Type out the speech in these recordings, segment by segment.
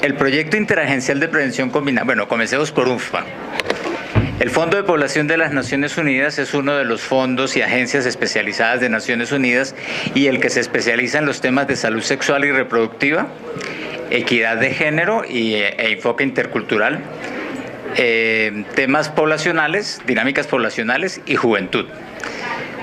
El proyecto interagencial de prevención combinada, bueno, comencemos por UNFPA. El Fondo de Población de las Naciones Unidas es uno de los fondos y agencias especializadas de Naciones Unidas y el que se especializa en los temas de salud sexual y reproductiva, equidad de género e enfoque intercultural, temas poblacionales, dinámicas poblacionales y juventud.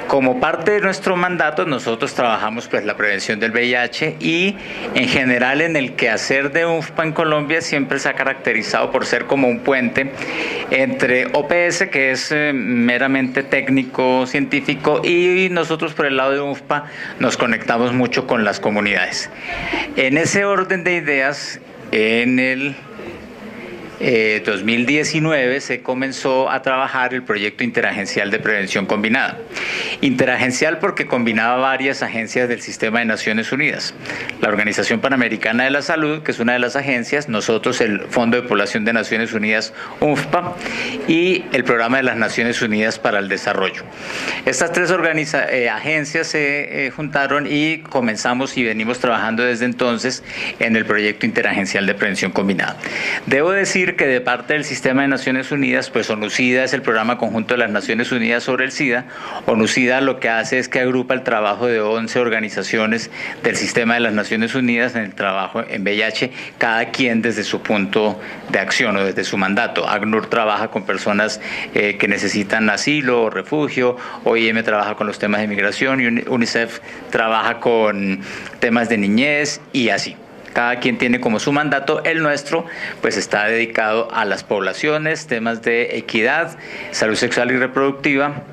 Como parte de nuestro mandato, nosotros trabajamos pues la prevención del VIH y en general en el quehacer de UNFPA en Colombia siempre se ha caracterizado por ser como un puente entre OPS, que es meramente técnico, científico, y nosotros por el lado de UNFPA nos conectamos mucho con las comunidades. En ese orden de ideas, en el 2019 se comenzó a trabajar el proyecto interagencial de prevención combinada. Interagencial porque combinaba varias agencias del sistema de Naciones Unidas. La Organización Panamericana de la Salud, que es una de las agencias, nosotros el Fondo de Población de Naciones Unidas, UNFPA, y el Programa de las Naciones Unidas para el Desarrollo. Estas tres agencias se juntaron y comenzamos y venimos trabajando desde entonces en el proyecto interagencial de prevención combinada. Debo decir que de parte del sistema de Naciones Unidas, pues ONUCIDA es el programa conjunto de las Naciones Unidas sobre el SIDA. ONUCIDA lo que hace es que agrupa el trabajo de 11 organizaciones del sistema de las Naciones Unidas en el trabajo en VIH, cada quien desde su punto de acción o desde su mandato. ACNUR trabaja con personas que necesitan asilo o refugio, OIM trabaja con los temas de migración y UNICEF trabaja con temas de niñez y así. Cada quien tiene como su mandato. El nuestro pues está dedicado a las poblaciones, temas de equidad, salud sexual y reproductiva,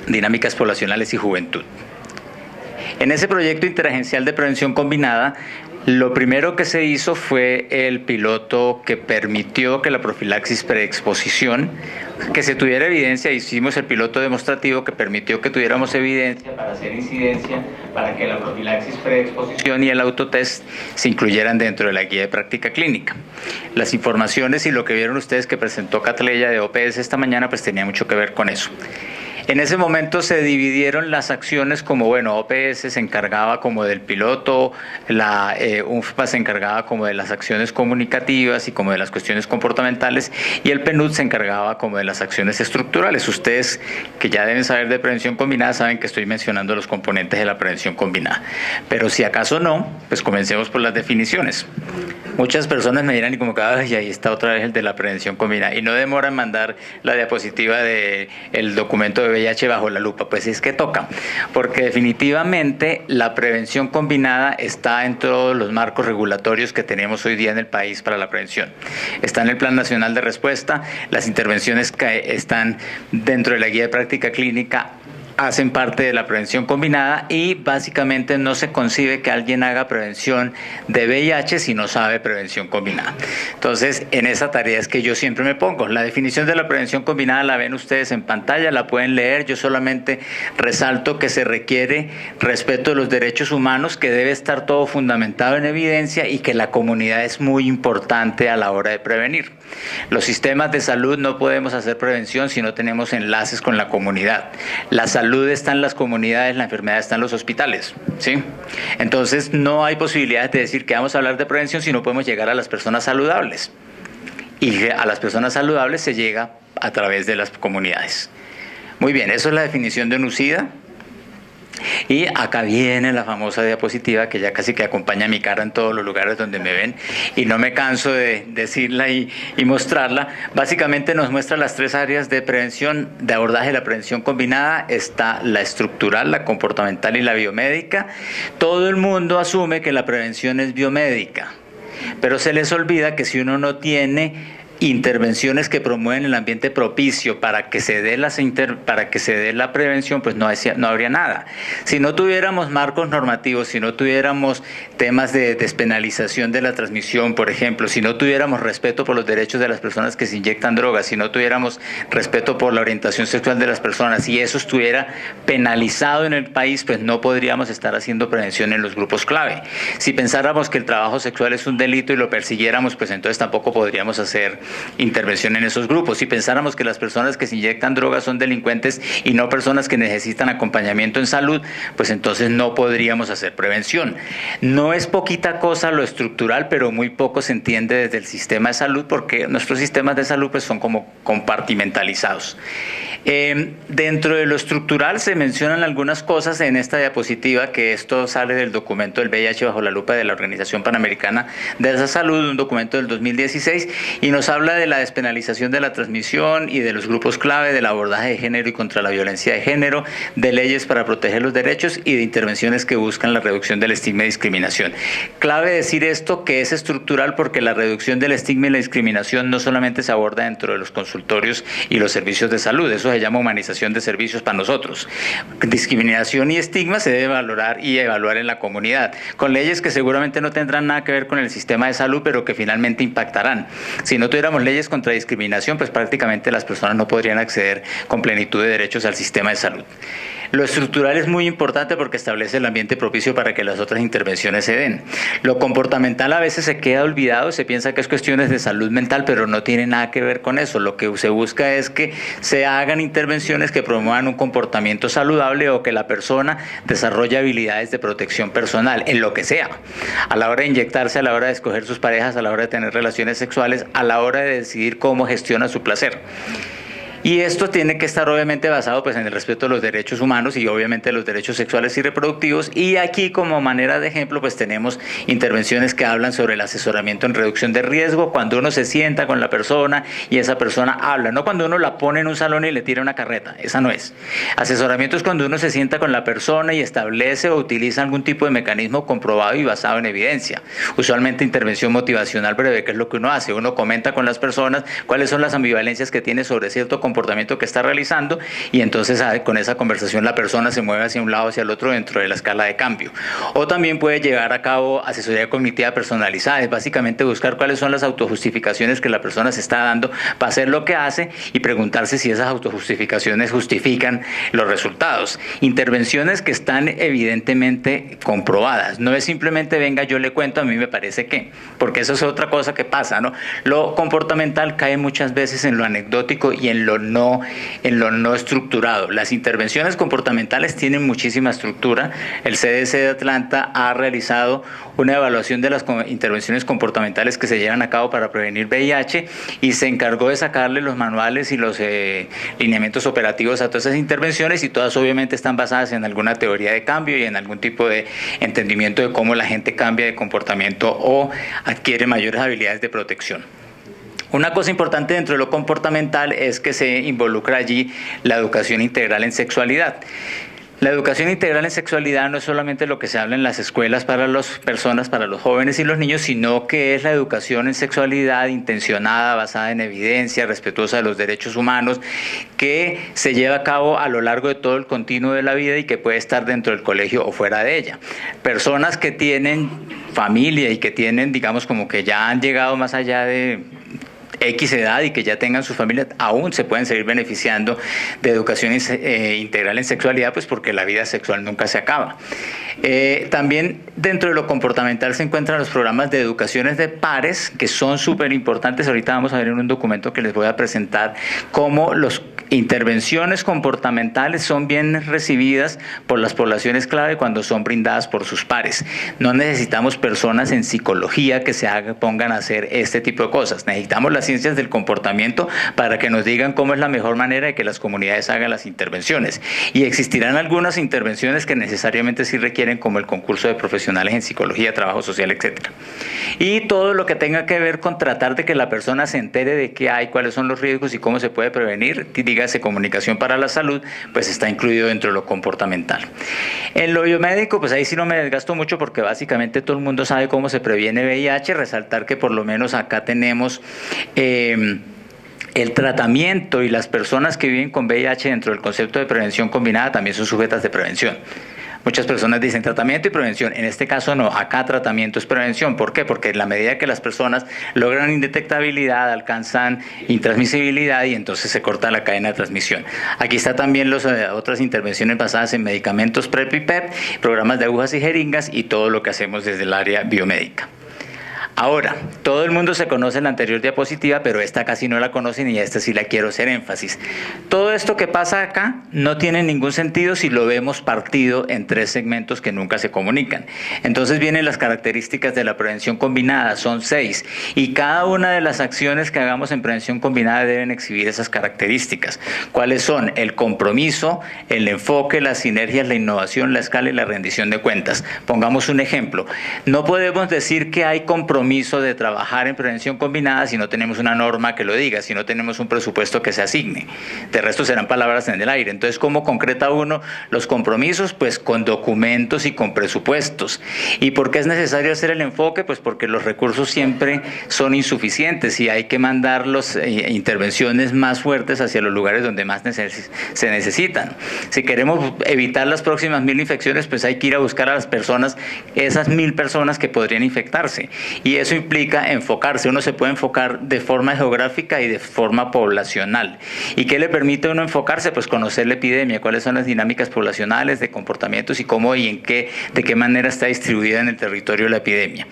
dinámicas poblacionales y juventud. En ese proyecto interagencial de prevención combinada, lo primero que se hizo fue el piloto que permitió que la profilaxis preexposición, que se tuviera evidencia. Hicimos el piloto demostrativo que permitió que tuviéramos evidencia para hacer incidencia, para que la profilaxis preexposición y el autotest se incluyeran dentro de la guía de práctica clínica. Las informaciones y lo que vieron ustedes que presentó Catleya de OPS esta mañana pues tenía mucho que ver con eso. En ese momento se dividieron las acciones como, bueno, OPS se encargaba como del piloto, la UNFPA se encargaba como de las acciones comunicativas y como de las cuestiones comportamentales, y el PNUD se encargaba como de las acciones estructurales. Ustedes que ya deben saber de prevención combinada saben que estoy mencionando los componentes de la prevención combinada. Pero si acaso no, pues comencemos por las definiciones. Muchas personas me dirán y como que ay, ahí está otra vez el de la prevención combinada, y no demora en mandar la diapositiva del documento de VIH bajo la lupa. Pues es que toca, porque definitivamente la prevención combinada está en todos los marcos regulatorios que tenemos hoy día en el país para la prevención. Está en el Plan Nacional de Respuesta, las intervenciones que están dentro de la guía de práctica clínica hacen parte de la prevención combinada, y básicamente no se concibe que alguien haga prevención de VIH si no sabe prevención combinada. Entonces, en esa tarea es que yo siempre me pongo. La definición de la prevención combinada la ven ustedes en pantalla, la pueden leer. Yo solamente resalto que se requiere respeto de los derechos humanos, que debe estar todo fundamentado en evidencia y que la comunidad es muy importante a la hora de prevenir. Los sistemas de salud no podemos hacer prevención si no tenemos enlaces con la comunidad. La salud está en las comunidades, la enfermedad está en los hospitales, ¿sí? Entonces no hay posibilidades de decir que vamos a hablar de prevención si no podemos llegar a las personas saludables. Y a las personas saludables se llega a través de las comunidades. Muy bien, eso es la definición de ONUCIDA. Y acá viene la famosa diapositiva que ya casi que acompaña mi cara en todos los lugares donde me ven y no me canso de decirla y mostrarla. Básicamente nos muestra las tres áreas de prevención, de abordaje de la prevención combinada. Está la estructural, la comportamental y la biomédica. Todo el mundo asume que la prevención es biomédica, pero se les olvida que si uno no tiene intervenciones que promueven el ambiente propicio para que se dé la prevención, pues no habría nada. Si no tuviéramos marcos normativos, si no tuviéramos temas de despenalización de la transmisión, por ejemplo, si no tuviéramos respeto por los derechos de las personas que se inyectan drogas, si no tuviéramos respeto por la orientación sexual de las personas, y eso estuviera penalizado en el país, pues no podríamos estar haciendo prevención en los grupos clave. Si pensáramos que el trabajo sexual es un delito y lo persiguiéramos, pues entonces tampoco podríamos hacer intervención en esos grupos. Si pensáramos que las personas que se inyectan drogas son delincuentes y no personas que necesitan acompañamiento en salud, pues entonces no podríamos hacer prevención. No es poquita cosa lo estructural, pero muy poco se entiende desde el sistema de salud, porque nuestros sistemas de salud pues son como compartimentalizados. Dentro de lo estructural se mencionan algunas cosas en esta diapositiva, que esto sale del documento del VIH bajo la lupa de la Organización Panamericana de la Salud, un documento del 2016, y nos habla de la despenalización de la transmisión y de los grupos clave, del abordaje de género y contra la violencia de género, de leyes para proteger los derechos y de intervenciones que buscan la reducción del estigma y discriminación. Clave decir esto, que es estructural, porque la reducción del estigma y la discriminación no solamente se aborda dentro de los consultorios y los servicios de salud, eso se llama humanización de servicios para nosotros. Discriminación y estigma se debe valorar y evaluar en la comunidad, con leyes que seguramente no tendrán nada que ver con el sistema de salud, pero que finalmente impactarán. Si no tuviéramos leyes contra discriminación, pues prácticamente las personas no podrían acceder con plenitud de derechos al sistema de salud. Lo estructural es muy importante porque establece el ambiente propicio para que las otras intervenciones se den. Lo comportamental a veces se queda olvidado, se piensa que es cuestiones de salud mental, pero no tiene nada que ver con eso. Lo que se busca es que se hagan intervenciones que promuevan un comportamiento saludable o que la persona desarrolle habilidades de protección personal, en lo que sea. A la hora de inyectarse, a la hora de escoger sus parejas, a la hora de tener relaciones sexuales, a la hora de decidir cómo gestiona su placer. Y esto tiene que estar obviamente basado pues en el respeto de los derechos humanos y obviamente los derechos sexuales y reproductivos. Y aquí, como manera de ejemplo, pues tenemos intervenciones que hablan sobre el asesoramiento en reducción de riesgo, cuando uno se sienta con la persona y esa persona habla, no cuando uno la pone en un salón y le tira una carreta, esa no es. Asesoramiento es cuando uno se sienta con la persona y establece o utiliza algún tipo de mecanismo comprobado y basado en evidencia. Usualmente intervención motivacional breve, que es lo que uno hace, uno comenta con las personas cuáles son las ambivalencias que tiene sobre cierto comportamiento que está realizando, y entonces con esa conversación la persona se mueve hacia un lado o hacia el otro dentro de la escala de cambio. O también puede llevar a cabo asesoría cognitiva personalizada, es básicamente buscar cuáles son las autojustificaciones que la persona se está dando para hacer lo que hace y preguntarse si esas autojustificaciones justifican los resultados. Intervenciones que están evidentemente comprobadas, no es simplemente venga yo le cuento, a mí me parece que, porque eso es otra cosa que pasa, ¿no? Lo comportamental cae muchas veces en lo anecdótico y en lo no estructurado. Las intervenciones comportamentales tienen muchísima estructura. El CDC de Atlanta ha realizado una evaluación de las intervenciones comportamentales que se llevan a cabo para prevenir VIH y se encargó de sacarle los manuales y los lineamientos operativos a todas esas intervenciones, y todas obviamente están basadas en alguna teoría de cambio y en algún tipo de entendimiento de cómo la gente cambia de comportamiento o adquiere mayores habilidades de protección. Una cosa importante dentro de lo comportamental es que se involucra allí la educación integral en sexualidad. La educación integral en sexualidad no es solamente lo que se habla en las escuelas para las personas, para los jóvenes y los niños, sino que es la educación en sexualidad intencionada, basada en evidencia, respetuosa de los derechos humanos, que se lleva a cabo a lo largo de todo el continuo de la vida y que puede estar dentro del colegio o fuera de ella. Personas que tienen familia y que tienen, digamos, como que ya han llegado más allá de X edad y que ya tengan sus familias, aún se pueden seguir beneficiando de educación integral en sexualidad, pues porque la vida sexual nunca se acaba. También dentro de lo comportamental se encuentran los programas de educaciones de pares, que son súper importantes. Ahorita vamos a ver en un documento que les voy a presentar cómo las intervenciones comportamentales son bien recibidas por las poblaciones clave cuando son brindadas por sus pares. No necesitamos personas en psicología que se pongan a hacer este tipo de cosas. Necesitamos las ciencias del comportamiento para que nos digan cómo es la mejor manera de que las comunidades hagan las intervenciones. Y existirán algunas intervenciones que necesariamente sí requieren, como el concurso de profesionales en psicología, trabajo social, etc. Y todo lo que tenga que ver con tratar de que la persona se entere de qué hay, cuáles son los riesgos y cómo se puede prevenir, dígase comunicación para la salud, pues está incluido dentro de lo comportamental. En lo biomédico, pues ahí sí no me desgasto mucho porque básicamente todo el mundo sabe cómo se previene VIH, resaltar que por lo menos acá tenemos el tratamiento, y las personas que viven con VIH dentro del concepto de prevención combinada también son sujetas de prevención. Muchas personas dicen tratamiento y prevención. En este caso no, acá tratamiento es prevención. ¿Por qué? Porque en la medida que las personas logran indetectabilidad, alcanzan intransmisibilidad y entonces se corta la cadena de transmisión. Aquí está también las otras intervenciones basadas en medicamentos PrEP y PEP, programas de agujas y jeringas y todo lo que hacemos desde el área biomédica. Ahora, todo el mundo se conoce en la anterior diapositiva, pero esta casi no la conocen y a esta sí la quiero hacer énfasis. Todo esto que pasa acá no tiene ningún sentido si lo vemos partido en 3 segmentos que nunca se comunican. Entonces vienen las características de la prevención combinada, son 6, y cada una de las acciones que hagamos en prevención combinada deben exhibir esas características. ¿Cuáles son? El compromiso, el enfoque, las sinergias, la innovación, la escala y la rendición de cuentas. Pongamos un ejemplo. No podemos decir que hay compromiso de trabajar en prevención combinada si no tenemos una norma que lo diga, si no tenemos un presupuesto que se asigne. De resto serán palabras en el aire. Entonces, ¿cómo concreta uno los compromisos? Pues con documentos y con presupuestos. ¿Y por qué es necesario hacer el enfoque? Pues porque los recursos siempre son insuficientes y hay que mandar las intervenciones más fuertes hacia los lugares donde más se necesitan. Si queremos evitar las próximas 1000 infecciones, pues hay que ir a buscar a las personas, esas 1000 personas que podrían infectarse. Y eso implica enfocarse. Uno se puede enfocar de forma geográfica y de forma poblacional. ¿Y qué le permite a uno enfocarse? Pues conocer la epidemia, cuáles son las dinámicas poblacionales, de comportamientos y cómo y de qué manera está distribuida en el territorio la epidemia.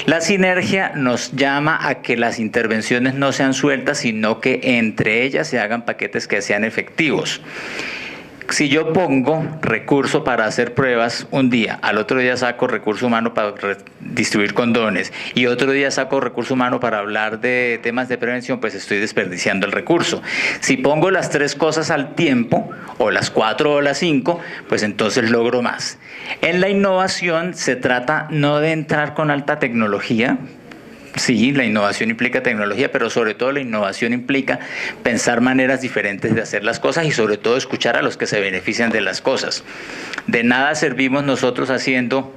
La sinergia nos llama a que las intervenciones no sean sueltas, sino que entre ellas se hagan paquetes que sean efectivos. Si yo pongo recurso para hacer pruebas un día, al otro día saco recurso humano para distribuir condones y otro día saco recurso humano para hablar de temas de prevención, pues estoy desperdiciando el recurso. Si pongo las 3 cosas al tiempo, o las 4 o las 5, pues entonces logro más. En la innovación se trata no de entrar con alta tecnología. Sí, la innovación implica tecnología, pero sobre todo la innovación implica pensar maneras diferentes de hacer las cosas y sobre todo escuchar a los que se benefician de las cosas. De nada servimos nosotros haciendo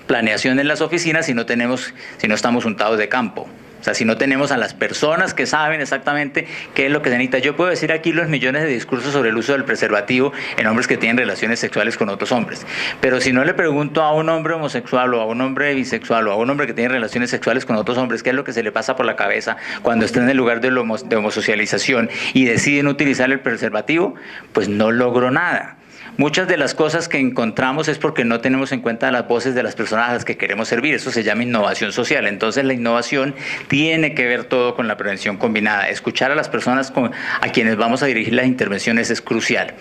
planeación en las oficinas si no estamos untados de campo. O sea, si no tenemos a las personas que saben exactamente qué es lo que se necesita. Yo puedo decir aquí los millones de discursos sobre el uso del preservativo en hombres que tienen relaciones sexuales con otros hombres. Pero si no le pregunto a un hombre homosexual o a un hombre bisexual o a un hombre que tiene relaciones sexuales con otros hombres, qué es lo que se le pasa por la cabeza cuando está en el lugar de homosocialización y deciden utilizar el preservativo, pues no logro nada. Muchas de las cosas que encontramos es porque no tenemos en cuenta las voces de las personas a las que queremos servir. Eso se llama innovación social. Entonces la innovación tiene que ver todo con la prevención combinada. Escuchar a las personas a quienes vamos a dirigir las intervenciones es crucial.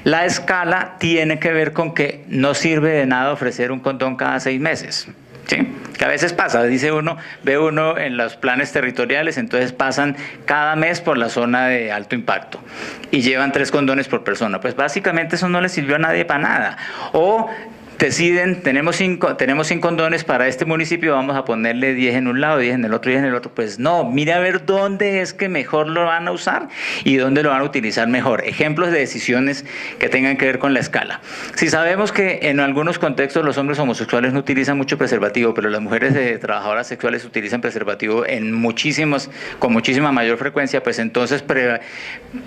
La escala tiene que ver con que no sirve de nada ofrecer un condón cada 6 meses. ¿Sí? Que a veces pasa, ve uno en los planes territoriales, entonces pasan cada mes por la zona de alto impacto y llevan 3 condones por persona. Pues básicamente eso no le sirvió a nadie para nada. O deciden, tenemos 100 condones para este municipio, vamos a ponerle 10 en un lado, 10 en el otro, 10 en el otro. Pues no, mire a ver dónde es que mejor lo van a usar y dónde lo van a utilizar mejor. Ejemplos de decisiones que tengan que ver con la escala. Si sabemos que en algunos contextos los hombres homosexuales no utilizan mucho preservativo, pero las mujeres trabajadoras sexuales utilizan preservativo con muchísima mayor frecuencia, pues entonces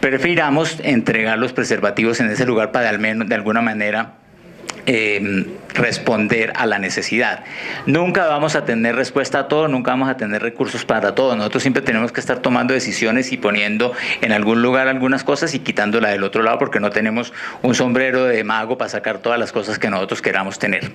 prefiramos entregar los preservativos en ese lugar para al menos de alguna manera responder a la necesidad. Nunca vamos a tener respuesta a todo, nunca vamos a tener recursos para todo. Nosotros siempre tenemos que estar tomando decisiones y poniendo en algún lugar algunas cosas y quitándola del otro lado porque no tenemos un sombrero de mago para sacar todas las cosas que nosotros queramos tener.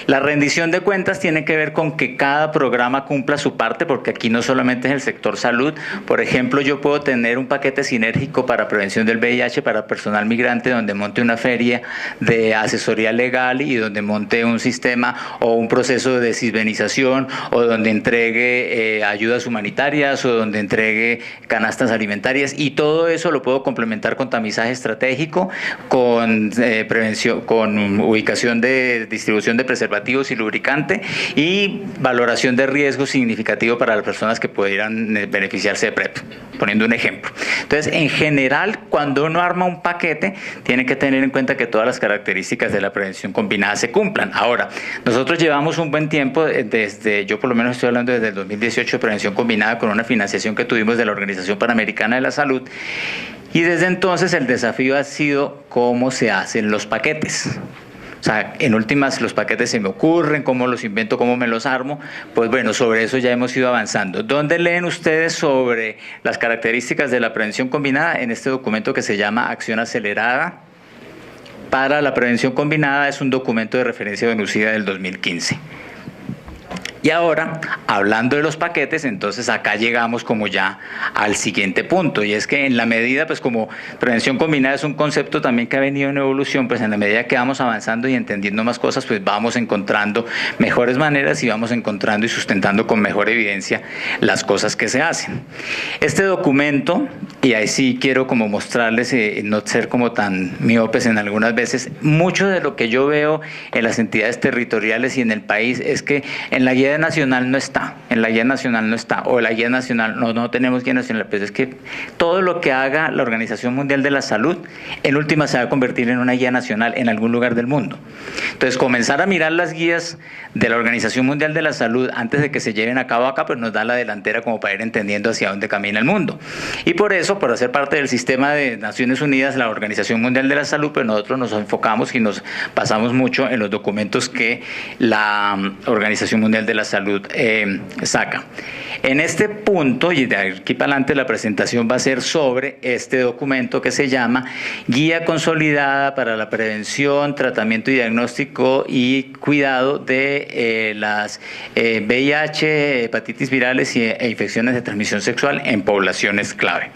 La rendición de cuentas tiene que ver con que cada programa cumpla su parte, porque aquí no solamente es el sector salud. Por ejemplo, yo puedo tener un paquete sinérgico para prevención del VIH para personal migrante donde monte una feria de asesoría legal y donde monte un sistema o un proceso de cisbenización o donde entregue ayudas humanitarias o donde entregue canastas alimentarias, y todo eso lo puedo complementar con tamizaje estratégico, con prevención, con ubicación de distribución de preservativos y lubricante y valoración de riesgo significativo para las personas que pudieran beneficiarse de PrEP, poniendo un ejemplo. Entonces, en general, cuando uno arma un paquete, tiene que tener en cuenta que todas las características de la prevención combinada se cumplan. Ahora, nosotros llevamos un buen tiempo, yo por lo menos estoy hablando desde el 2018 de prevención combinada con una financiación que tuvimos de la Organización Panamericana de la Salud, y desde entonces el desafío ha sido cómo se hacen los paquetes. O sea, en últimas los paquetes se me ocurren, cómo los invento, cómo me los armo. Pues bueno, sobre eso ya hemos ido avanzando. ¿Dónde leen ustedes sobre las características de la prevención combinada? En este documento que se llama Acción Acelerada para la Prevención Combinada. Es un documento de referencia de UNUCIDA del 2015. Y ahora, hablando de los paquetes, entonces acá llegamos como ya al siguiente punto, y es que en la medida, pues como prevención combinada es un concepto también que ha venido en evolución, pues en la medida que vamos avanzando y entendiendo más cosas, pues vamos encontrando mejores maneras y vamos encontrando y sustentando con mejor evidencia las cosas que se hacen. Este documento, y ahí sí quiero como mostrarles, no ser como tan miopes en algunas veces, mucho de lo que yo veo en las entidades territoriales y en el país es que en la guía nacional no está, o la guía nacional, no tenemos guía nacional, pero es que todo lo que haga la Organización Mundial de la Salud, en última se va a convertir en una guía nacional en algún lugar del mundo. Entonces, comenzar a mirar las guías de la Organización Mundial de la Salud antes de que se lleven a cabo acá, pues nos da la delantera como para ir entendiendo hacia dónde camina el mundo. Y por eso, por hacer parte del sistema de Naciones Unidas, la Organización Mundial de la Salud, pues nosotros nos enfocamos y nos basamos mucho en los documentos que la Organización Mundial de la Salud saca. En este punto, y de aquí para adelante la presentación va a ser sobre este documento que se llama Guía Consolidada para la Prevención, Tratamiento y Diagnóstico y Cuidado de las VIH, hepatitis virales e infecciones de transmisión sexual en poblaciones clave.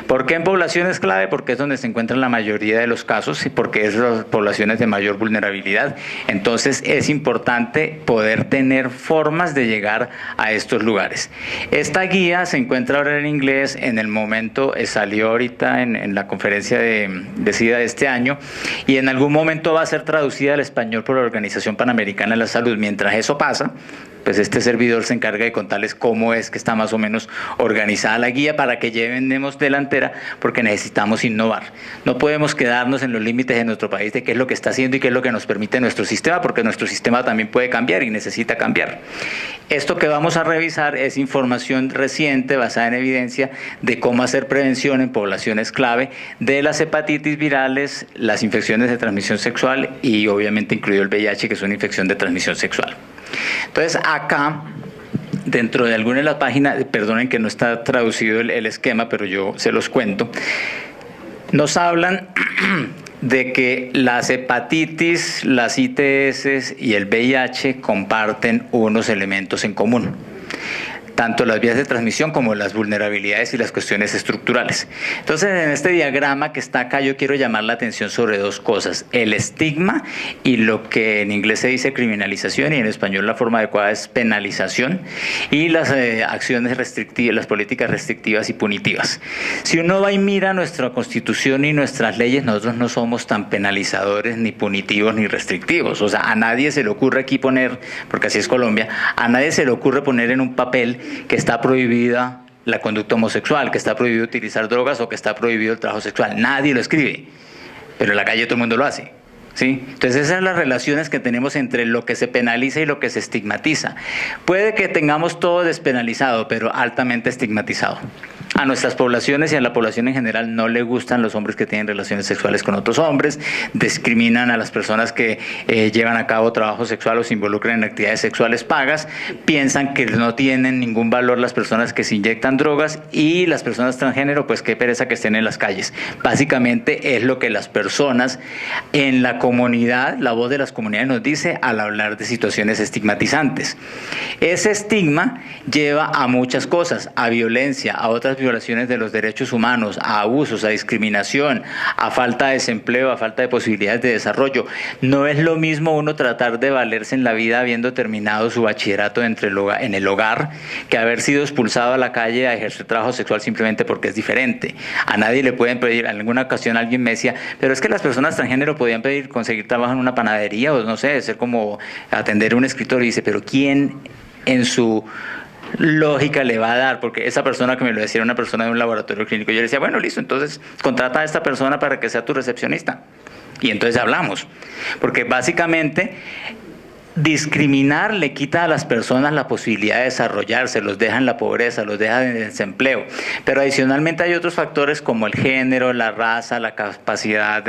¿Por qué en poblaciones clave? Porque es donde se encuentran la mayoría de los casos y porque es las poblaciones de mayor vulnerabilidad. Entonces es importante poder tener formas de llegar a estos lugares. Esta guía se encuentra ahora en inglés, en el momento salió ahorita en la conferencia de SIDA de este año y en algún momento va a ser traducida al español por la Organización Panamericana de la Salud. Mientras eso pasa, pues este servidor se encarga de contarles cómo es que está más o menos organizada la guía para que llevemos delantera, porque necesitamos innovar. No podemos quedarnos en los límites de nuestro país de qué es lo que está haciendo y qué es lo que nos permite nuestro sistema, porque nuestro sistema también puede cambiar y necesita cambiar. Esto que vamos a revisar es información reciente basada en evidencia de cómo hacer prevención en poblaciones clave de las hepatitis virales, las infecciones de transmisión sexual y obviamente incluido el VIH, que es una infección de transmisión sexual. Entonces acá, dentro de alguna de las páginas, perdonen que no está traducido el esquema, pero yo se los cuento, nos hablan de que las hepatitis, las ITS y el VIH comparten unos elementos en común, tanto las vías de transmisión como las vulnerabilidades y las cuestiones estructurales. Entonces, en este diagrama que está acá, yo quiero llamar la atención sobre dos cosas: el estigma y lo que en inglés se dice criminalización y en español la forma adecuada es penalización, y las acciones restrictivas, las políticas restrictivas y punitivas. Si uno va y mira nuestra Constitución y nuestras leyes, nosotros no somos tan penalizadores, ni punitivos, ni restrictivos. O sea, a nadie se le ocurre aquí poner, porque así es Colombia, a nadie se le ocurre poner en un papel que está prohibida la conducta homosexual, que está prohibido utilizar drogas o que está prohibido el trabajo sexual. Nadie lo escribe, pero en la calle todo el mundo lo hace. ¿Sí? Entonces esas son las relaciones que tenemos entre lo que se penaliza y lo que se estigmatiza. Puede que tengamos todo despenalizado, pero altamente estigmatizado. A nuestras poblaciones y a la población en general no le gustan los hombres que tienen relaciones sexuales con otros hombres, discriminan a las personas que llevan a cabo trabajo sexual o se involucran en actividades sexuales pagas, piensan que no tienen ningún valor las personas que se inyectan drogas, y las personas transgénero, pues qué pereza que estén en las calles. Básicamente es lo que las personas en la comunidad, la voz de las comunidades nos dice al hablar de situaciones estigmatizantes. Ese estigma lleva a muchas cosas, a violencia, a otras violaciones de los derechos humanos, a abusos, a discriminación, a falta de desempleo, a falta de posibilidades de desarrollo. No es lo mismo uno tratar de valerse en la vida habiendo terminado su bachillerato en el hogar que haber sido expulsado a la calle a ejercer trabajo sexual simplemente porque es diferente. A nadie le pueden pedir. En alguna ocasión alguien me decía, pero es que las personas transgénero podían pedir conseguir trabajo en una panadería o no sé, ser como atender un escritorio. Y dice, pero ¿quién en su lógica le va a dar? Porque esa persona que me lo decía era una persona de un laboratorio clínico. Yo le decía, bueno, listo, entonces contrata a esta persona para que sea tu recepcionista. Y entonces hablamos. Porque básicamente discriminar le quita a las personas la posibilidad de desarrollarse, los deja en la pobreza, los deja en el desempleo. Pero adicionalmente hay otros factores como el género, la raza, la capacidad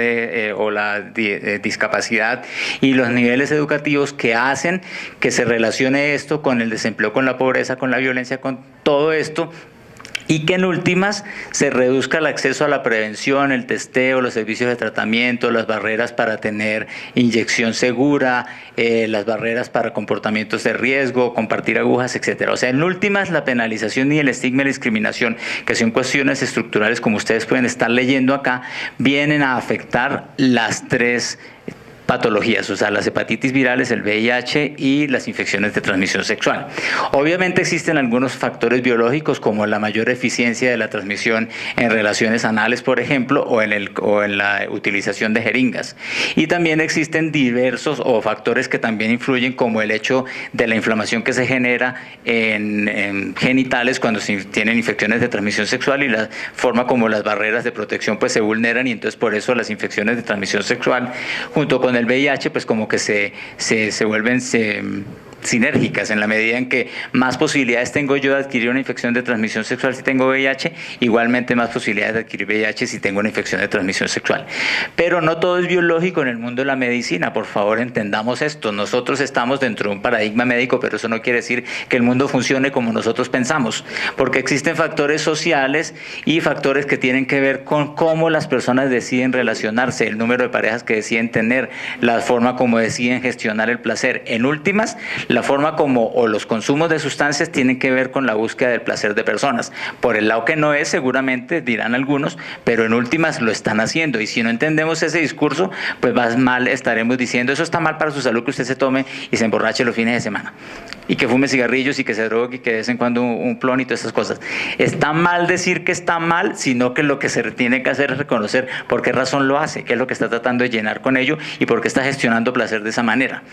o la discapacidad y los niveles educativos que hacen que se relacione esto con el desempleo, con la pobreza, con la violencia, con todo esto. y que en últimas se reduzca el acceso a la prevención, el testeo, los servicios de tratamiento, las barreras para tener inyección segura, las barreras para comportamientos de riesgo, compartir agujas, etcétera. O sea, en últimas la penalización y el estigma y la discriminación, que son cuestiones estructurales como ustedes pueden estar leyendo acá, vienen a afectar las tres patologías, o sea, las hepatitis virales, el VIH y las infecciones de transmisión sexual. Obviamente existen algunos factores biológicos como la mayor eficiencia de la transmisión en relaciones anales, por ejemplo, o en la utilización de jeringas. Y también existen diversos factores que también influyen, como el hecho de la inflamación que se genera en genitales cuando se tienen infecciones de transmisión sexual y la forma como las barreras de protección pues se vulneran, y entonces por eso las infecciones de transmisión sexual junto con el VIH pues como que se vuelven sinérgicas, en la medida en que más posibilidades tengo yo de adquirir una infección de transmisión sexual si tengo VIH, igualmente más posibilidades de adquirir VIH si tengo una infección de transmisión sexual. Pero no todo es biológico en el mundo de la medicina, por favor entendamos esto. Nosotros estamos dentro de un paradigma médico, pero eso no quiere decir que el mundo funcione como nosotros pensamos, porque existen factores sociales y factores que tienen que ver con cómo las personas deciden relacionarse, el número de parejas que deciden tener, la forma como deciden gestionar el placer. En últimas, la forma como o los consumos de sustancias tienen que ver con la búsqueda del placer de personas. Por el lado que no es, seguramente dirán algunos, pero en últimas lo están haciendo. Y si no entendemos ese discurso, pues más mal estaremos diciendo, eso está mal para su salud que usted se tome y se emborrache los fines de semana. Y que fume cigarrillos y que se drogue y que de vez en cuando un plon y todas esas cosas. Está mal decir que está mal, sino que lo que se tiene que hacer es reconocer por qué razón lo hace, qué es lo que está tratando de llenar con ello y por qué está gestionando placer de esa manera.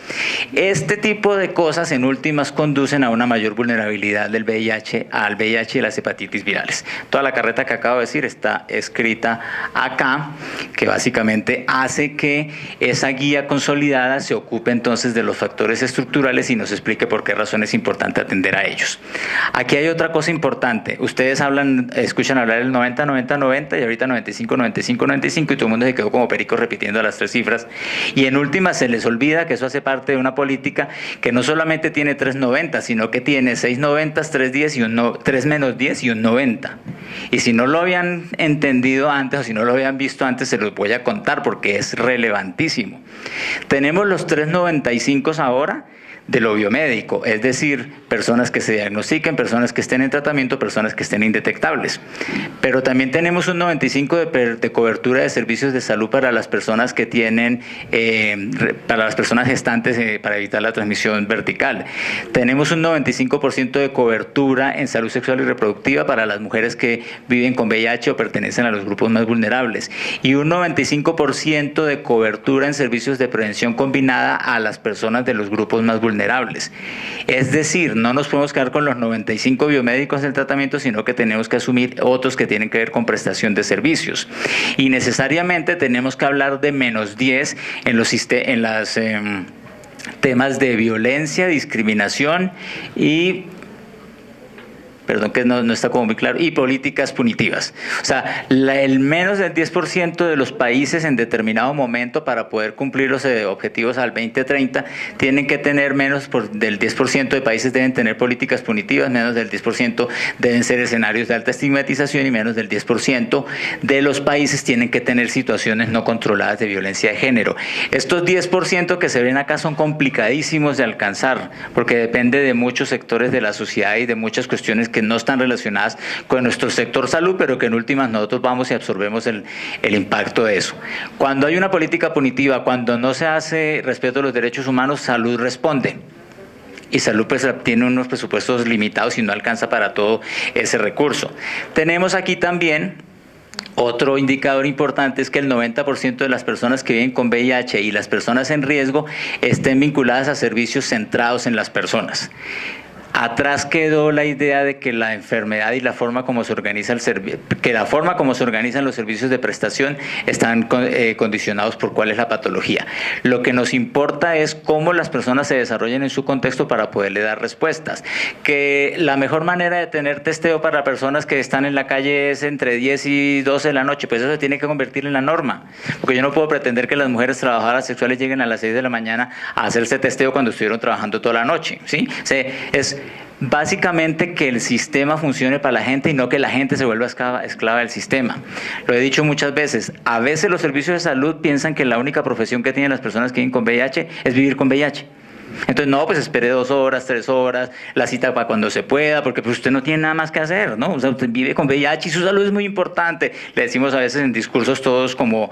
Este tipo de cosas en últimas conducen a una mayor vulnerabilidad del VIH, al VIH y las hepatitis virales. Toda la carreta que acabo de decir está escrita acá, que básicamente hace que esa guía consolidada se ocupe entonces de los factores estructurales y nos explique por qué razón es importante atender a ellos. Aquí hay otra cosa importante. Ustedes escuchan hablar del 90, 90, 90 y ahorita 95, 95, 95 y todo el mundo se quedó como perico repitiendo las tres cifras. Y en última se les olvida que eso hace parte de una política que no solamente tiene 3 90, sino que tiene 6 90, 3 10 y 3 menos 10 y un 90. Y si no lo habían entendido antes o si no lo habían visto antes, se los voy a contar porque es relevantísimo. Tenemos los 395 ahora de lo biomédico, es decir, personas que se diagnostiquen, personas que estén en tratamiento, personas que estén indetectables. Pero también tenemos un 95 de cobertura de servicios de salud para las personas que tienen, para las personas gestantes para evitar la transmisión vertical. Tenemos un 95% de cobertura en salud sexual y reproductiva para las mujeres que viven con VIH o pertenecen a los grupos más vulnerables. Y un 95% de cobertura en servicios de prevención combinada a las personas de los grupos más vulnerables. Es decir, no nos podemos quedar con los 95 biomédicos del tratamiento, sino que tenemos que asumir otros que tienen que ver con prestación de servicios. Y necesariamente tenemos que hablar de menos 10 en los temas de violencia, discriminación y perdón que no está como muy claro, y políticas punitivas. O sea, el menos del 10% de los países en determinado momento para poder cumplir los objetivos al 2030 tienen que tener menos del 10% de países deben tener políticas punitivas, menos del 10% deben ser escenarios de alta estigmatización y menos del 10% de los países tienen que tener situaciones no controladas de violencia de género. Estos 10% que se ven acá son complicadísimos de alcanzar porque depende de muchos sectores de la sociedad y de muchas cuestiones que no están relacionadas con nuestro sector salud, pero que en últimas nosotros vamos y absorbemos el impacto de eso. Cuando hay una política punitiva, cuando no se hace respeto a los derechos humanos, salud responde. Y salud pues, tiene unos presupuestos limitados y no alcanza para todo ese recurso. Tenemos aquí también otro indicador importante, es que el 90% de las personas que viven con VIH y las personas en riesgo estén vinculadas a servicios centrados en las personas. Atrás quedó la idea de que la enfermedad y la forma como se organiza los servicios de prestación están condicionados por cuál es la patología. Lo que nos importa es cómo las personas se desarrollan en su contexto para poderle dar respuestas. Que la mejor manera de tener testeo para personas que están en la calle es entre 10 y 12 de la noche, pues eso se tiene que convertir en la norma. Porque yo no puedo pretender que las mujeres trabajadoras sexuales lleguen a las 6 de la mañana a hacerse testeo cuando estuvieron trabajando toda la noche, ¿sí? Básicamente que el sistema funcione para la gente y no que la gente se vuelva esclava del sistema. Lo he dicho muchas veces, a veces los servicios de salud piensan que la única profesión que tienen las personas que viven con VIH es vivir con VIH. Entonces, no, pues espere 2 horas, 3 horas, la cita para cuando se pueda, porque pues usted no tiene nada más que hacer, ¿no? O sea, usted vive con VIH y su salud es muy importante. Le decimos a veces en discursos todos como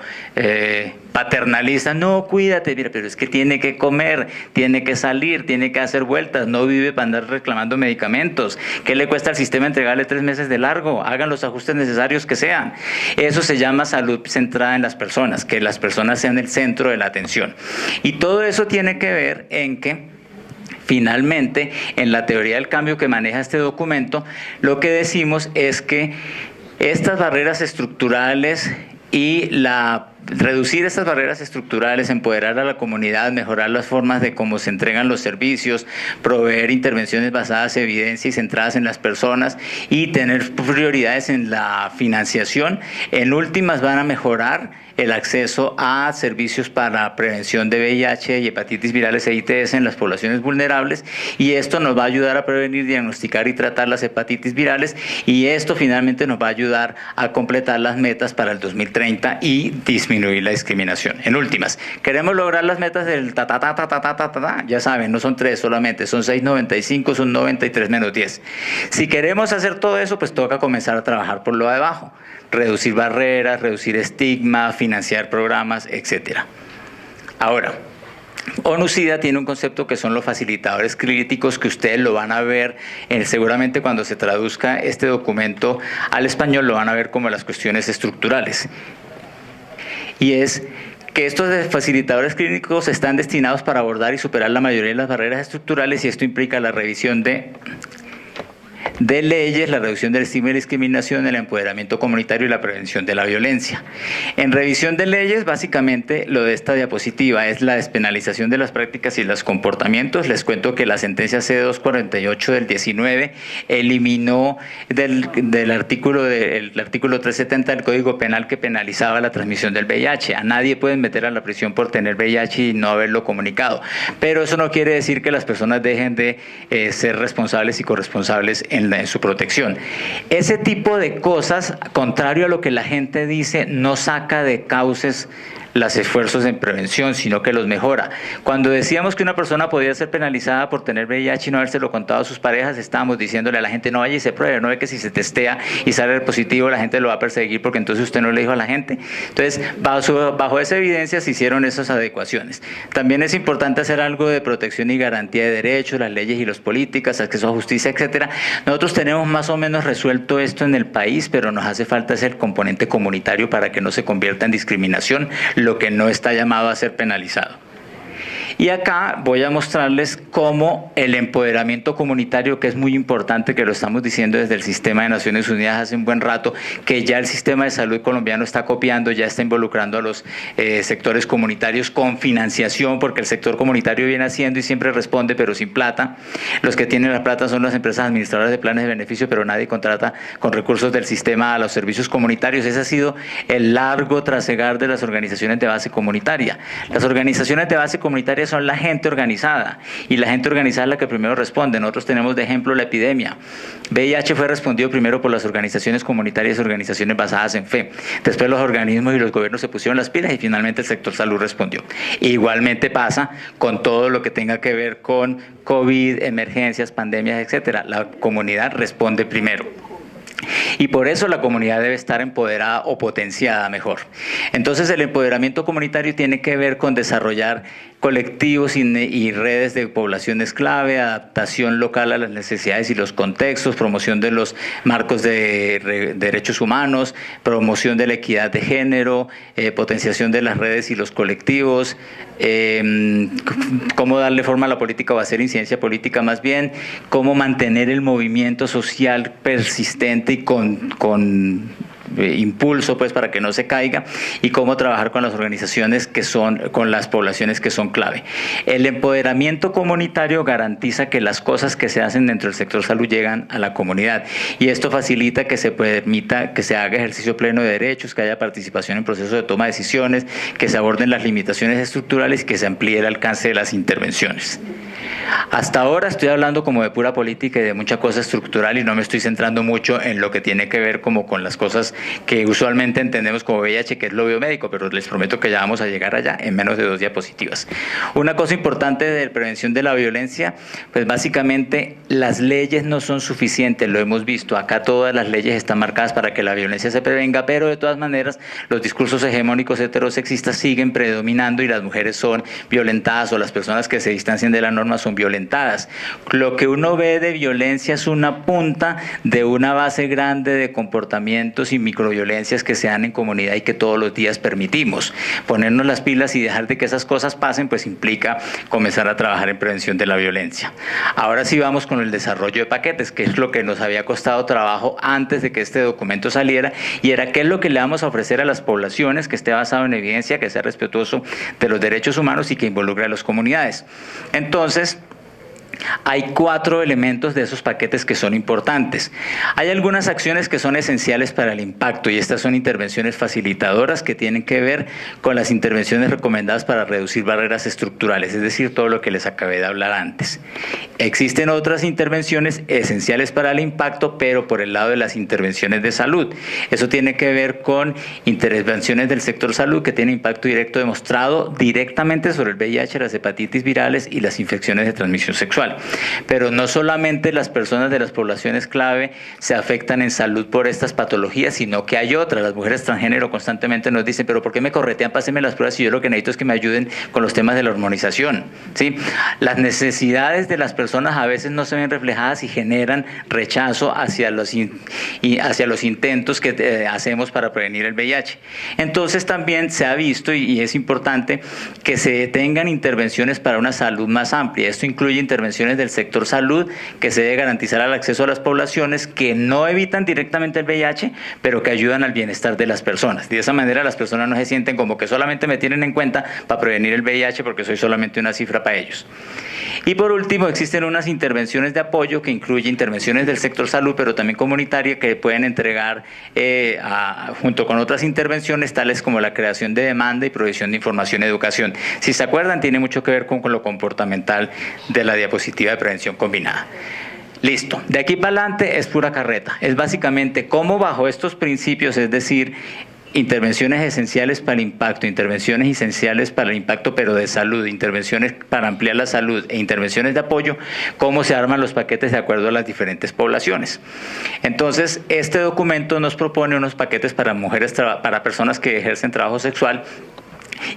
paternalistas, no, cuídate, mira, pero es que tiene que comer, tiene que salir, tiene que hacer vueltas, no vive para andar reclamando medicamentos. ¿Qué le cuesta al sistema entregarle 3 meses de largo? Hagan los ajustes necesarios que sean. Eso se llama salud centrada en las personas, que las personas sean el centro de la atención. Y todo eso tiene que ver en que finalmente, en la teoría del cambio que maneja este documento, lo que decimos es que estas barreras estructurales y reducir estas barreras estructurales, empoderar a la comunidad, mejorar las formas de cómo se entregan los servicios, proveer intervenciones basadas en evidencia y centradas en las personas y tener prioridades en la financiación, en últimas van a mejorar el acceso a servicios para prevención de VIH y hepatitis virales e ITS en las poblaciones vulnerables, y esto nos va a ayudar a prevenir, diagnosticar y tratar las hepatitis virales, y esto finalmente nos va a ayudar a completar las metas para el 2030 y disminuir la discriminación. En últimas, queremos lograr las metas del ya saben, no son 3 solamente, son 6,95, son 93 menos 10. Si queremos hacer todo eso, pues toca comenzar a trabajar por lo de abajo. Reducir barreras, reducir estigma, financiar programas, etc. Ahora, ONU-SIDA tiene un concepto que son los facilitadores críticos, que ustedes lo van a ver seguramente cuando se traduzca este documento al español, lo van a ver como las cuestiones estructurales. Y es que estos facilitadores clínicos están destinados para abordar y superar la mayoría de las barreras estructurales, y esto implica la revisión de leyes, la reducción del estigma y la discriminación, el empoderamiento comunitario y la prevención de la violencia. En revisión de leyes, básicamente lo de esta diapositiva es la despenalización de las prácticas y los comportamientos. Les cuento que la sentencia C248 del 19 eliminó del artículo 370 del Código Penal que penalizaba la transmisión del VIH. A nadie pueden meter a la prisión por tener VIH y no haberlo comunicado. Pero eso no quiere decir que las personas dejen de ser responsables y corresponsables en su protección. Ese tipo de cosas, contrario a lo que la gente dice, no saca de cauces los esfuerzos en prevención, sino que los mejora. Cuando decíamos que una persona podía ser penalizada por tener VIH y no habérselo contado a sus parejas, estábamos diciéndole a la gente, no vaya y se pruebe, no ve que si se testea y sale positivo, la gente lo va a perseguir porque entonces usted no le dijo a la gente. Entonces, bajo esa evidencia se hicieron esas adecuaciones. También es importante hacer algo de protección y garantía de derechos, las leyes y las políticas, acceso a justicia, etcétera. Nosotros tenemos más o menos resuelto esto en el país, pero nos hace falta ese componente comunitario para que no se convierta en discriminación, lo que no está llamado a ser penalizado. Y acá voy a mostrarles cómo el empoderamiento comunitario, que es muy importante, que lo estamos diciendo desde el Sistema de Naciones Unidas hace un buen rato, que ya el sistema de salud colombiano está copiando, ya está involucrando a los sectores comunitarios con financiación, porque el sector comunitario viene haciendo y siempre responde, pero sin plata. Los que tienen la plata son las empresas administradoras de planes de beneficio, pero nadie contrata con recursos del sistema a los servicios comunitarios. Ese ha sido el largo trasegar de las organizaciones de base comunitaria. Las organizaciones de base comunitaria son la gente organizada, y la gente organizada es la que primero responde. Nosotros tenemos de ejemplo la epidemia. VIH fue respondido primero por las organizaciones comunitarias y organizaciones basadas en fe. Después los organismos y los gobiernos se pusieron las pilas y finalmente el sector salud respondió. Igualmente pasa con todo lo que tenga que ver con COVID, emergencias, pandemias, etcétera. La comunidad responde primero. Y por eso la comunidad debe estar empoderada o potenciada mejor. Entonces el empoderamiento comunitario tiene que ver con desarrollar colectivos y redes de poblaciones clave, adaptación local a las necesidades y los contextos, promoción de los marcos de derechos humanos, promoción de la equidad de género, potenciación de las redes y los colectivos, cómo darle forma a la política o hacer incidencia política más bien, cómo mantener el movimiento social persistente y con impulso pues para que no se caiga, y cómo trabajar con las organizaciones con las poblaciones que son clave. El empoderamiento comunitario garantiza que las cosas que se hacen dentro del sector salud llegan a la comunidad, y esto facilita que se permita que se haga ejercicio pleno de derechos, que haya participación en procesos de toma de decisiones, que se aborden las limitaciones estructurales y que se amplíe el alcance de las intervenciones. Hasta ahora estoy hablando como de pura política y de mucha cosa estructural y no me estoy centrando mucho en lo que tiene que ver como con las cosas que usualmente entendemos como VIH, que es lo biomédico, pero les prometo que ya vamos a llegar allá en menos de 2 diapositivas. Una cosa importante de prevención de la violencia, pues básicamente las leyes no son suficientes, lo hemos visto. Acá todas las leyes están marcadas para que la violencia se prevenga, pero de todas maneras los discursos hegemónicos heterosexistas siguen predominando y las mujeres son violentadas o las personas que se distancian de la norma son violentadas. Lo que uno ve de violencia es una punta de una base grande de comportamientos y microviolencias que se dan en comunidad y que todos los días permitimos. Ponernos las pilas y dejar de que esas cosas pasen, pues implica comenzar a trabajar en prevención de la violencia. Ahora sí vamos con el desarrollo de paquetes, que es lo que nos había costado trabajo antes de que este documento saliera, y era qué es lo que le vamos a ofrecer a las poblaciones que esté basado en evidencia, que sea respetuoso de los derechos humanos y que involucre a las comunidades. Entonces, hay 4 elementos de esos paquetes que son importantes. Hay algunas acciones que son esenciales para el impacto y estas son intervenciones facilitadoras que tienen que ver con las intervenciones recomendadas para reducir barreras estructurales, es decir, todo lo que les acabé de hablar antes. Existen otras intervenciones esenciales para el impacto, pero por el lado de las intervenciones de salud. Eso tiene que ver con intervenciones del sector salud que tienen impacto directo demostrado directamente sobre el VIH, las hepatitis virales y las infecciones de transmisión sexual. Pero no solamente las personas de las poblaciones clave se afectan en salud por estas patologías, sino que hay otras. Las mujeres transgénero constantemente nos dicen, pero ¿por qué me corretean? Pásenme las pruebas y yo lo que necesito es que me ayuden con los temas de la hormonización, ¿sí? Las necesidades de las personas a veces no se ven reflejadas y generan rechazo hacia los intentos que hacemos para prevenir el VIH. Entonces también se ha visto, y es importante, que se tengan intervenciones para una salud más amplia. Esto incluye intervenciones del sector salud que se debe garantizar el acceso a las poblaciones que no evitan directamente el VIH, pero que ayudan al bienestar de las personas. De esa manera las personas no se sienten como que solamente me tienen en cuenta para prevenir el VIH porque soy solamente una cifra para ellos. Y por último, existen unas intervenciones de apoyo que incluyen intervenciones del sector salud, pero también comunitaria, que pueden entregar junto con otras intervenciones, tales como la creación de demanda y provisión de información y educación. Si se acuerdan, tiene mucho que ver con lo comportamental de la diapositiva de prevención combinada. Listo. De aquí para adelante es pura carreta. Es básicamente cómo bajo estos principios, es decir, intervenciones esenciales para el impacto, intervenciones esenciales para el impacto pero de salud, intervenciones para ampliar la salud e intervenciones de apoyo, cómo se arman los paquetes de acuerdo a las diferentes poblaciones. Entonces, este documento nos propone unos paquetes para mujeres, para personas que ejercen trabajo sexual.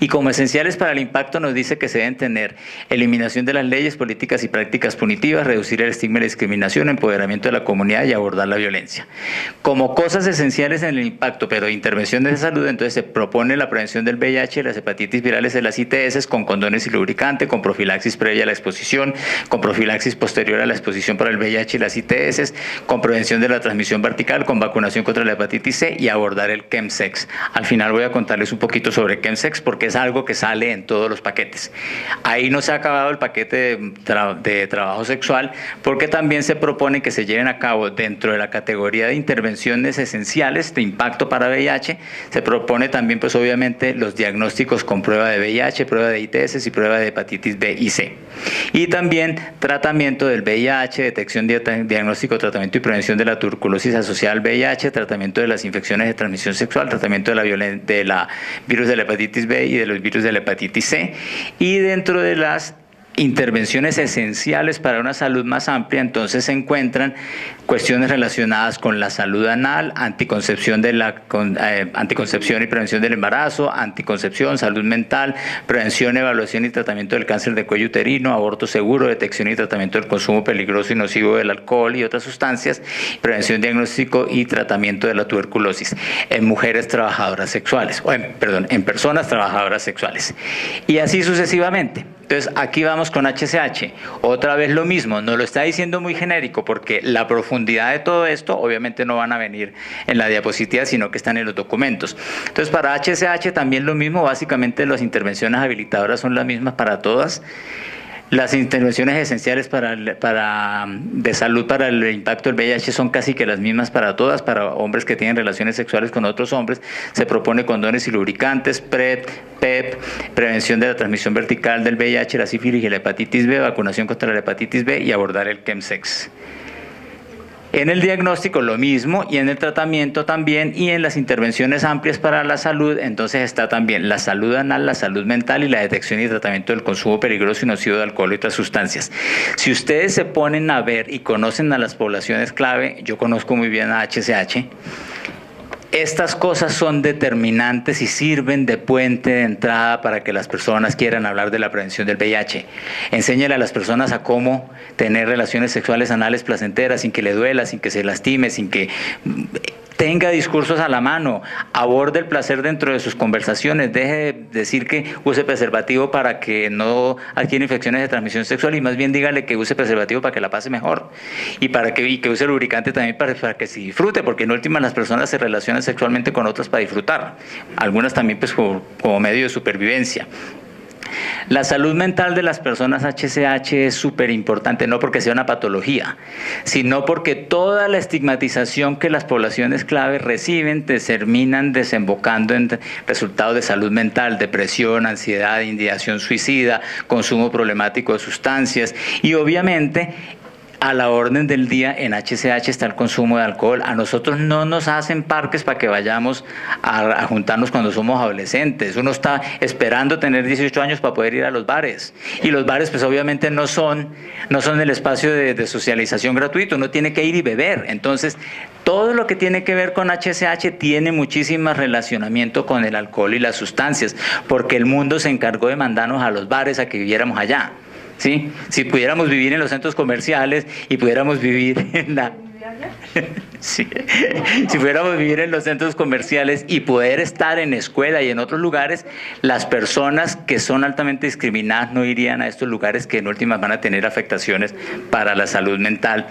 Y como esenciales para el impacto nos dice que se deben tener eliminación de las leyes, políticas y prácticas punitivas, reducir el estigma y la discriminación, empoderamiento de la comunidad y abordar la violencia. Como cosas esenciales en el impacto, pero intervenciones de salud, entonces se propone la prevención del VIH, las hepatitis virales de las ITS con condones y lubricante, con profilaxis previa a la exposición, con profilaxis posterior a la exposición para el VIH y las ITS, con prevención de la transmisión vertical, con vacunación contra la hepatitis C y abordar el chemsex. Al final voy a contarles un poquito sobre chemsex porque es algo que sale en todos los paquetes. Ahí no se ha acabado el paquete de trabajo sexual porque también se propone que se lleven a cabo dentro de la categoría de intervenciones esenciales de impacto para VIH, se propone también pues obviamente los diagnósticos con prueba de VIH, prueba de ITS y prueba de hepatitis B y C. Y también tratamiento del VIH, detección, diagnóstico, tratamiento y prevención de la tuberculosis asociada al VIH, tratamiento de las infecciones de transmisión sexual, tratamiento de la virus de la hepatitis B y de los virus de la hepatitis C, y dentro de las intervenciones esenciales para una salud más amplia, entonces se encuentran cuestiones relacionadas con la salud anal, anticoncepción y prevención del embarazo, anticoncepción, salud mental, prevención, evaluación y tratamiento del cáncer de cuello uterino, aborto seguro, detección y tratamiento del consumo peligroso y nocivo del alcohol y otras sustancias, prevención, diagnóstico y tratamiento de la tuberculosis en mujeres trabajadoras sexuales, en personas trabajadoras sexuales. Y así sucesivamente. Entonces, aquí vamos con HCH. Otra vez lo mismo, nos lo está diciendo muy genérico porque la profundidad de todo esto obviamente no van a venir en la diapositiva, sino que están en los documentos. Entonces, para HCH también lo mismo, básicamente las intervenciones habilitadoras son las mismas para todas. Las intervenciones esenciales de salud para el impacto del VIH son casi que las mismas para todas. Para hombres que tienen relaciones sexuales con otros hombres, se propone condones y lubricantes, PrEP, PEP, prevención de la transmisión vertical del VIH, la sífilis y la hepatitis B, vacunación contra la hepatitis B y abordar el chemsex. En el diagnóstico lo mismo, y en el tratamiento también, y en las intervenciones amplias para la salud, entonces está también la salud anal, la salud mental y la detección y tratamiento del consumo peligroso y nocivo de alcohol y otras sustancias. Si ustedes se ponen a ver y conocen a las poblaciones clave, yo conozco muy bien a HCH, estas cosas son determinantes y sirven de puente de entrada para que las personas quieran hablar de la prevención del VIH. Enséñale a las personas a cómo tener relaciones sexuales anales placenteras sin que le duela, sin que se lastime, sin que tenga discursos a la mano, aborde el placer dentro de sus conversaciones, deje de decir que use preservativo para que no adquiera infecciones de transmisión sexual y más bien dígale que use preservativo para que la pase mejor y que use lubricante también para que se disfrute, porque en última las personas se relacionan sexualmente con otras para disfrutar, algunas también pues como medio de supervivencia. La salud mental de las personas HCH es súper importante, no porque sea una patología, sino porque toda la estigmatización que las poblaciones clave reciben terminan desembocando en resultados de salud mental, depresión, ansiedad, ideación suicida, consumo problemático de sustancias y obviamente a la orden del día en HCH está el consumo de alcohol. A nosotros no nos hacen parques para que vayamos a juntarnos cuando somos adolescentes. Uno está esperando tener 18 años para poder ir a los bares. Y los bares pues obviamente no son el espacio de socialización gratuito. Uno tiene que ir y beber. Entonces, todo lo que tiene que ver con HCH tiene muchísimo relacionamiento con el alcohol y las sustancias, porque el mundo se encargó de mandarnos a los bares a que viviéramos allá. ¿Sí? Si pudiéramos vivir en los centros comerciales y pudiéramos vivir en la... Sí. Si pudiéramos vivir en los centros comerciales y poder estar en escuela y en otros lugares, las personas que son altamente discriminadas no irían a estos lugares que en últimas van a tener afectaciones para la salud mental.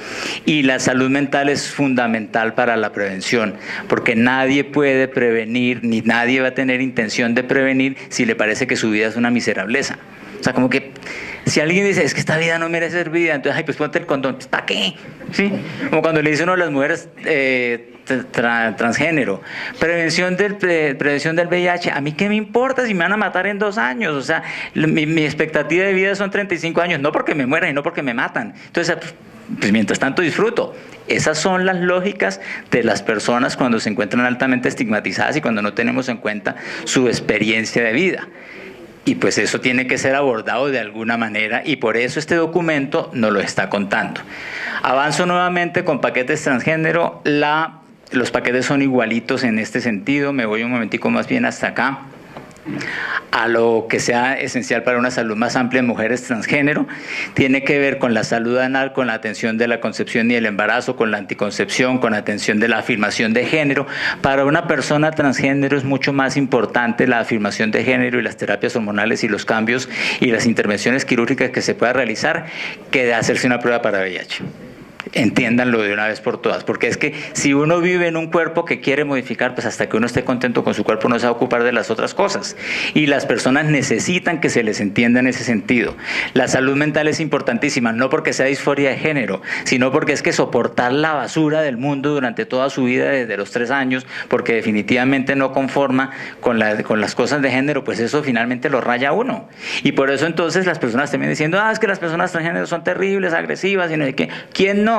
Y la salud mental es fundamental para la prevención, porque nadie puede prevenir, ni nadie va a tener intención de prevenir si le parece que su vida es una miserableza. O sea, como que si alguien dice, es que esta vida no merece ser vida, entonces, ay, pues ponte el condón, pues, ¿para qué? ¿Sí? Como cuando le dice uno a las mujeres transgénero, prevención del VIH, ¿a mí qué me importa si me van a matar en 2 años? O sea, mi expectativa de vida son 35 años, no porque me mueran y no porque me matan. Entonces, pues mientras tanto disfruto. Esas son las lógicas de las personas cuando se encuentran altamente estigmatizadas y cuando no tenemos en cuenta su experiencia de vida. Y pues eso tiene que ser abordado de alguna manera y por eso este documento nos lo está contando. Avanzo nuevamente con paquetes transgénero. Los paquetes son igualitos en este sentido. Me voy un momentico más bien hasta acá. A lo que sea esencial para una salud más amplia en mujeres transgénero, tiene que ver con la salud anal, con la atención de la concepción y el embarazo, con la anticoncepción, con la atención de la afirmación de género. Para una persona transgénero es mucho más importante la afirmación de género y las terapias hormonales y los cambios y las intervenciones quirúrgicas que se pueda realizar que de hacerse una prueba para VIH. Entiéndanlo de una vez por todas, porque es que si uno vive en un cuerpo que quiere modificar, pues hasta que uno esté contento con su cuerpo no se va a ocupar de las otras cosas. Y las personas necesitan que se les entienda en ese sentido. La salud mental es importantísima, no porque sea disforia de género, sino porque es que soportar la basura del mundo durante toda su vida desde los 3 años, porque definitivamente no conforma con las cosas de género, pues eso finalmente lo raya a uno. Y por eso entonces las personas también diciendo, es que las personas transgénero son terribles, agresivas, y no sé qué. ¿Quién no?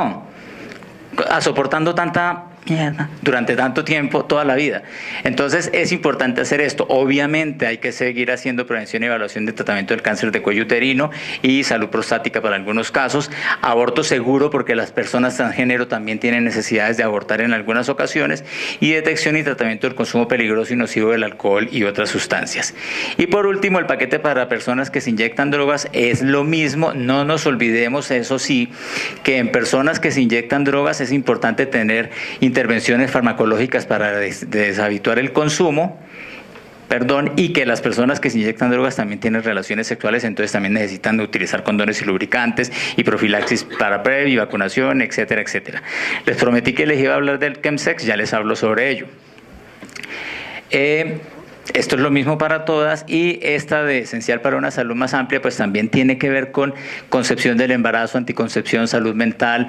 Soportando tanta mierda durante tanto tiempo, toda la vida. Entonces es importante hacer esto. Obviamente hay que seguir haciendo prevención y evaluación de tratamiento del cáncer de cuello uterino y salud prostática para algunos casos, aborto seguro porque las personas transgénero también tienen necesidades de abortar en algunas ocasiones, y detección y tratamiento del consumo peligroso y nocivo del alcohol y otras sustancias. Y por último, el paquete para personas que se inyectan drogas es lo mismo. No nos olvidemos, eso sí, que en personas que se inyectan drogas es importante tener intervenciones farmacológicas para deshabituar el consumo, y que las personas que se inyectan drogas también tienen relaciones sexuales, entonces también necesitan utilizar condones y lubricantes y profilaxis para PrEP y vacunación, etcétera, etcétera. Les prometí que les iba a hablar del chemsex, ya les hablo sobre ello. Esto es lo mismo para todas, y esta de esencial para una salud más amplia pues también tiene que ver con concepción del embarazo, anticoncepción, salud mental,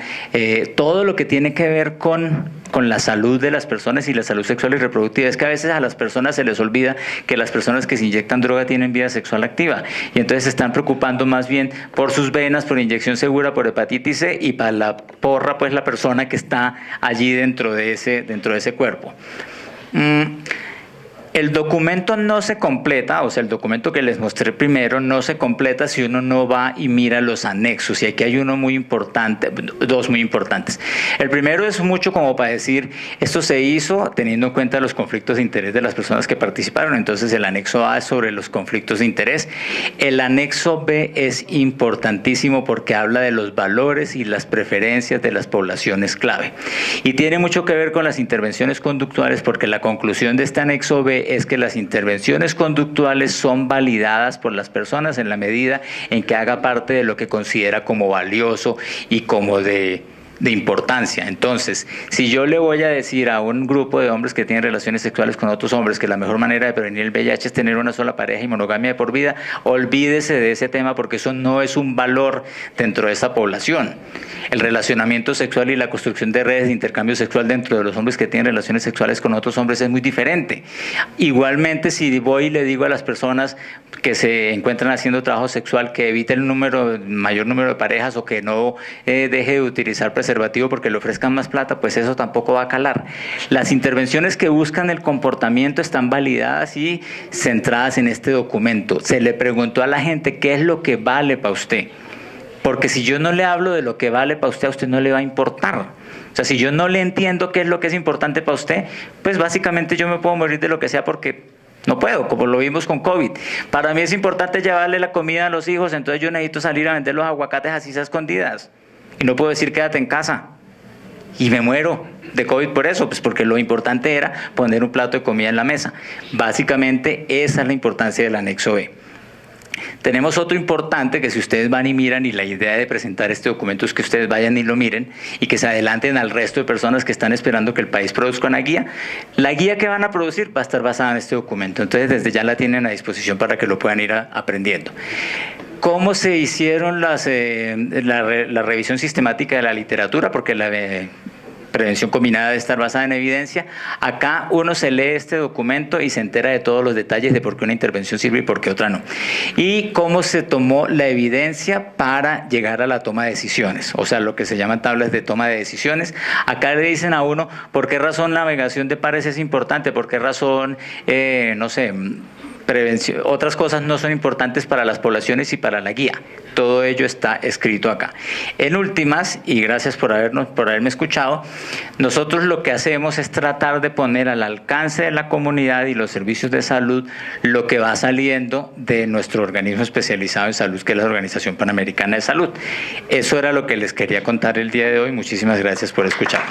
todo lo que tiene que ver con la salud de las personas y la salud sexual y reproductiva. Es que a veces a las personas se les olvida que las personas que se inyectan droga tienen vida sexual activa, y entonces se están preocupando más bien por sus venas, por inyección segura, por hepatitis C, y para la porra pues la persona que está allí dentro de ese cuerpo. El documento no se completa, o sea, el documento que les mostré primero no se completa si uno no va y mira los anexos, y aquí hay uno muy importante, dos muy importantes. El primero es mucho como para decir, esto se hizo teniendo en cuenta los conflictos de interés de las personas que participaron, entonces el anexo A es sobre los conflictos de interés. El anexo B es importantísimo porque habla de los valores y las preferencias de las poblaciones clave, y tiene mucho que ver con las intervenciones conductuales, porque la conclusión de este anexo B es que las intervenciones conductuales son validadas por las personas en la medida en que haga parte de lo que considera como valioso y como de importancia. Entonces, si yo le voy a decir a un grupo de hombres que tienen relaciones sexuales con otros hombres que la mejor manera de prevenir el VIH es tener una sola pareja y monogamia de por vida, olvídese de ese tema, porque eso no es un valor dentro de esa población. El relacionamiento sexual y la construcción de redes de intercambio sexual dentro de los hombres que tienen relaciones sexuales con otros hombres es muy diferente. Igualmente, si voy y le digo a las personas que se encuentran haciendo trabajo sexual que evite el mayor número de parejas, o que no deje de utilizar preservativo porque le ofrezcan más plata, pues eso tampoco va a calar. Las intervenciones que buscan el comportamiento están validadas y centradas en este documento. Se le preguntó a la gente qué es lo que vale para usted, porque si yo no le hablo de lo que vale para usted, a usted no le va a importar. O sea, si yo no le entiendo qué es lo que es importante para usted, pues básicamente yo me puedo morir de lo que sea porque no puedo, como lo vimos con COVID. Para mí es importante llevarle la comida a los hijos, entonces yo necesito salir a vender los aguacates así a escondidas. Y no puedo decir quédate en casa. Y me muero de COVID por eso, pues porque lo importante era poner un plato de comida en la mesa. Básicamente esa es la importancia del anexo B. Tenemos otro importante que si ustedes van y miran, y la idea de presentar este documento es que ustedes vayan y lo miren y que se adelanten al resto de personas que están esperando que el país produzca una guía. La guía que van a producir va a estar basada en este documento, entonces desde ya la tienen a disposición para que lo puedan ir aprendiendo. ¿Cómo se hicieron la revisión sistemática de la literatura? Porque la prevención combinada debe estar basada en evidencia. Acá uno se lee este documento y se entera de todos los detalles de por qué una intervención sirve y por qué otra no. Y cómo se tomó la evidencia para llegar a la toma de decisiones, o sea, lo que se llaman tablas de toma de decisiones. Acá le dicen a uno por qué razón la navegación de pares es importante, por qué razón, no sé, prevención, otras cosas no son importantes para las poblaciones y para la guía. Todo ello está escrito acá. En últimas, y gracias por haberme escuchado, nosotros lo que hacemos es tratar de poner al alcance de la comunidad y los servicios de salud lo que va saliendo de nuestro organismo especializado en salud, que es la Organización Panamericana de Salud. Eso era lo que les quería contar el día de hoy. Muchísimas gracias por escuchar.